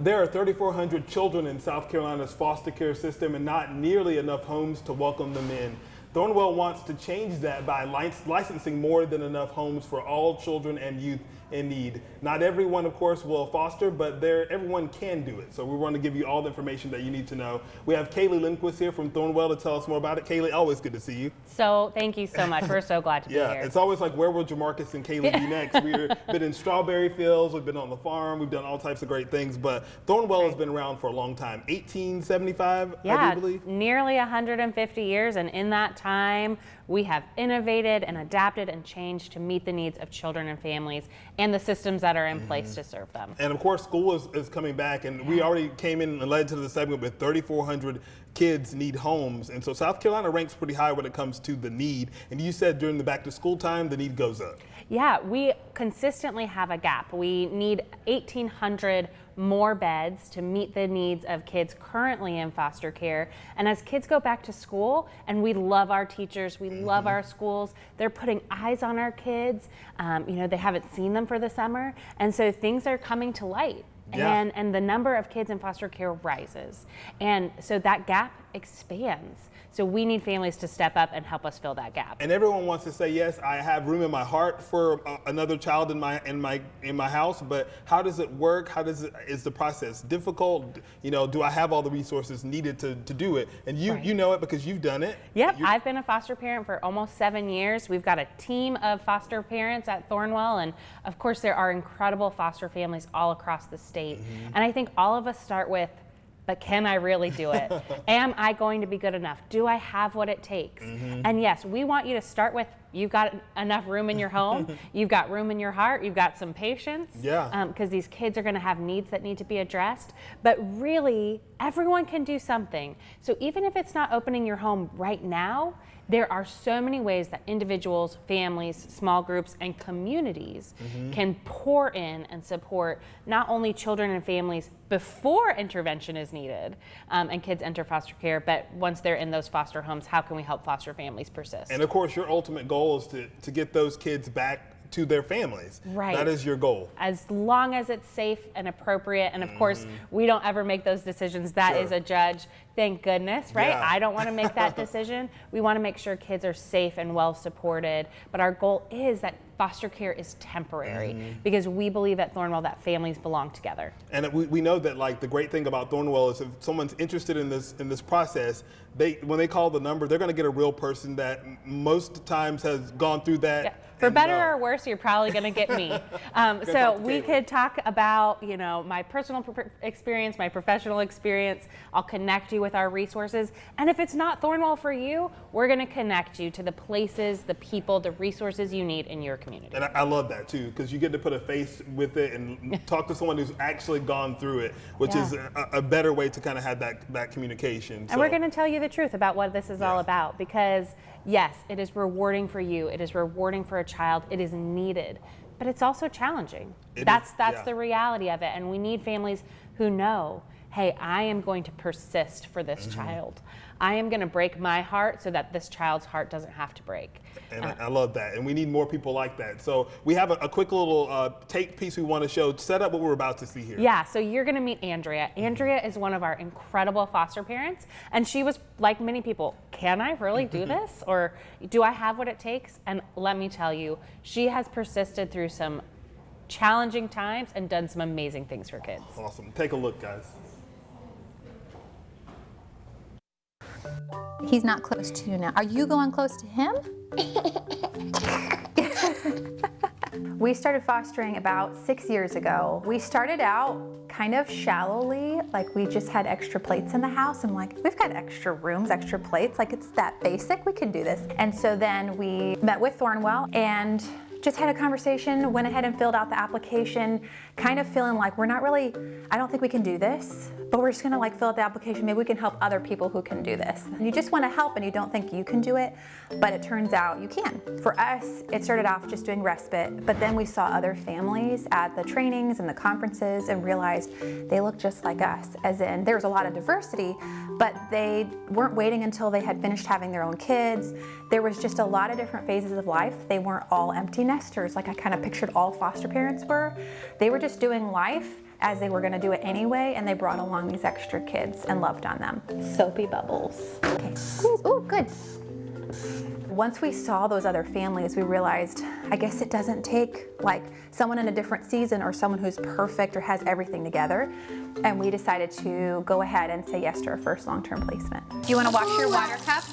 There are 3,400 children in South Carolina's foster care system and not nearly enough homes to welcome them in. Thornwell wants to change that by licensing more than enough homes for all children and youth in need. Not everyone, of course, will foster, but everyone can do it. So we want to give you all the information that you need to know. We have Kaylee Lindquist here from Thornwell to tell us more about it. Kaylee, always good to see you. So thank you so much. We're so glad to be here. Yeah, it's always like, where will Jamarcus and Kaylee be next? We've been in strawberry fields, we've been on the farm, we've done all types of great things, but Thornwell has been around for a long time, 1875, I do believe? Nearly 150 years, and in that time, we have innovated and adapted and changed to meet the needs of children and families and the systems that are in place to serve them. And of course, school is coming back, and we already came in and led to the segment with 3,400 kids need homes. And so South Carolina ranks pretty high when it comes to the need. And you said during the back to school time, the need goes up. Yeah, we consistently have a gap. We need 1,800 more beds to meet the needs of kids currently in foster care. And as kids go back to school, and we love our teachers, we love our schools, they're putting eyes on our kids. They haven't seen them for the summer. And so things are coming to light. Yeah. And the number of kids in foster care rises. And so that gap expands. So we need families to step up and help us fill that gap. And everyone wants to say, yes, I have room in my heart for another child in my house, but how does it work? Is the process difficult? Do I have all the resources needed to do it? And you know it because you've done it. Yep, I've been a foster parent for almost 7 years. We've got a team of foster parents at Thornwell, and of course there are incredible foster families all across the state. And I think all of us start with, but can I really do it? Am I going to be good enough? Do I have what it takes? And yes, we want you to start with, you've got enough room in your home, you've got room in your heart, you've got some patience, because these kids are gonna have needs that need to be addressed. But really, everyone can do something. So even if it's not opening your home right now, there are so many ways that individuals, families, small groups, and communities can pour in and support not only children and families before intervention is needed and kids enter foster care, but once they're in those foster homes, how can we help foster families persist? And of course, your ultimate goal is to get those kids back to their families. Right. That is your goal. As long as it's safe and appropriate, and of course, we don't ever make those decisions. That is a judge. Thank goodness, right? Yeah. I don't want to make that decision. We want to make sure kids are safe and well supported. But our goal is that foster care is temporary because we believe at Thornwell that families belong together. And we know that, like, the great thing about Thornwell is if someone's interested in this process, when they call the number, they're going to get a real person that most times has gone through that. Yeah. For better or worse, you're probably going to get me. So we could talk about, my personal experience, my professional experience. I'll connect you with our resources. And if it's not Thornwell for you, we're going to connect you to the places, the people, the resources you need in your community. And I love that too, because you get to put a face with it and talk to someone who's actually gone through it, which is a better way to kind of have that communication. And we're going to tell you the truth about what this is all about, because yes, it is rewarding for you. It is rewarding for a child. It is needed, but it's also challenging. That's the reality of it. And we need families who know, hey, I am going to persist for this child. I am going to break my heart so that this child's heart doesn't have to break. And I love that. And we need more people like that. So we have a quick little take piece we want to show, set up what we're about to see here. Yeah, so you're going to meet Andrea. Andrea is one of our incredible foster parents. And she was like many people, can I really do this? Or do I have what it takes? And let me tell you, she has persisted through some challenging times and done some amazing things for kids. Awesome. Take a look, guys. He's not close to you now. Are you going close to him? We started fostering about 6 years ago. We started out kind of shallowly, like we just had extra plates in the house. I'm like, we've got extra rooms, extra plates, like it's that basic, we can do this. And so then we met with Thornwell and just had a conversation, went ahead and filled out the application, kind of feeling like we're not really, I don't think we can do this, but we're just gonna like fill out the application, maybe we can help other people who can do this. And you just wanna help and you don't think you can do it, but it turns out you can. For us, it started off just doing respite, but then we saw other families at the trainings and the conferences and realized they look just like us, as in there was a lot of diversity, but they weren't waiting until they had finished having their own kids. There was just a lot of different phases of life. They weren't all empty nesters like I kind of pictured all foster parents were. They were just doing life, as they were going to do it anyway, and they brought along these extra kids and loved on them. Soapy bubbles. Okay. Ooh, good. Once we saw those other families, we realized, I guess it doesn't take like someone in a different season or someone who's perfect or has everything together. And we decided to go ahead and say yes to our first long-term placement. Do you want to wash your water cup?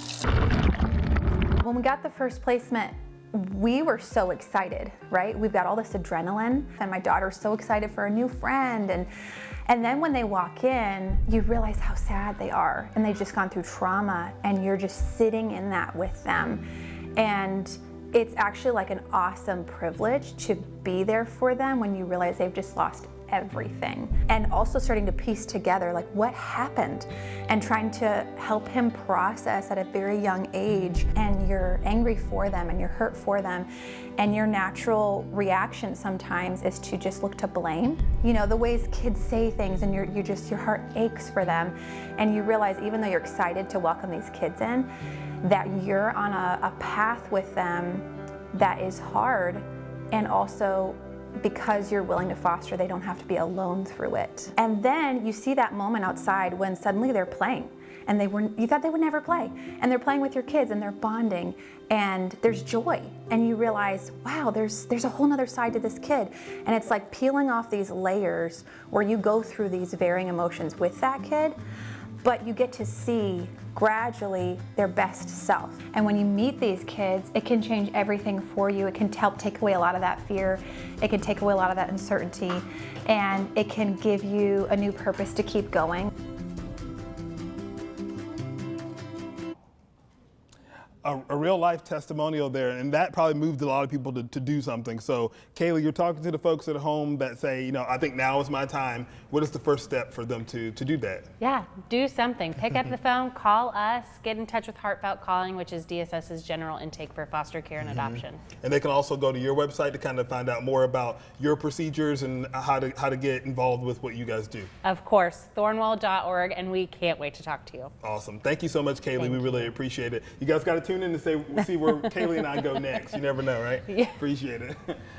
When we got the first placement, we were so excited, right? We've got all this adrenaline, and my daughter's so excited for a new friend. And then when they walk in, you realize how sad they are, and they've just gone through trauma, and you're just sitting in that with them. And it's actually like an awesome privilege to be there for them when you realize they've just lost everything. And also starting to piece together like what happened and trying to help him process at a very young age. And you're angry for them and you're hurt for them. And your natural reaction sometimes is to just look to blame. You know, the ways kids say things, and your heart aches for them. And you realize, even though you're excited to welcome these kids in, that you're on a path with them that is hard, and also because you're willing to foster, they don't have to be alone through it. And then you see that moment outside when suddenly they're playing, and you thought they would never play, and they're playing with your kids and they're bonding, and there's joy, and you realize, wow, there's a whole nother side to this kid. And it's like peeling off these layers where you go through these varying emotions with that kid, but you get to see gradually their best self. And when you meet these kids, it can change everything for you. It can help take away a lot of that fear. It can take away a lot of that uncertainty, and it can give you a new purpose to keep going. A real life testimonial there, and that probably moved a lot of people to do something. So Kaylee, you're talking to the folks at home that say, you know, I think now is my time. What is the first step for them to do that? Yeah, do something. Pick up the phone, call us, get in touch with Heartfelt Calling, which is DSS's general intake for foster care and adoption. And they can also go to your website to kind of find out more about your procedures and how to get involved with what you guys do. Of course, thornwell.org, and we can't wait to talk to you. Awesome. Thank you so much, Kaylee. We really appreciate it. You guys got to tune in to see where Kaylee and I go next. You never know, right? Yeah. Appreciate it.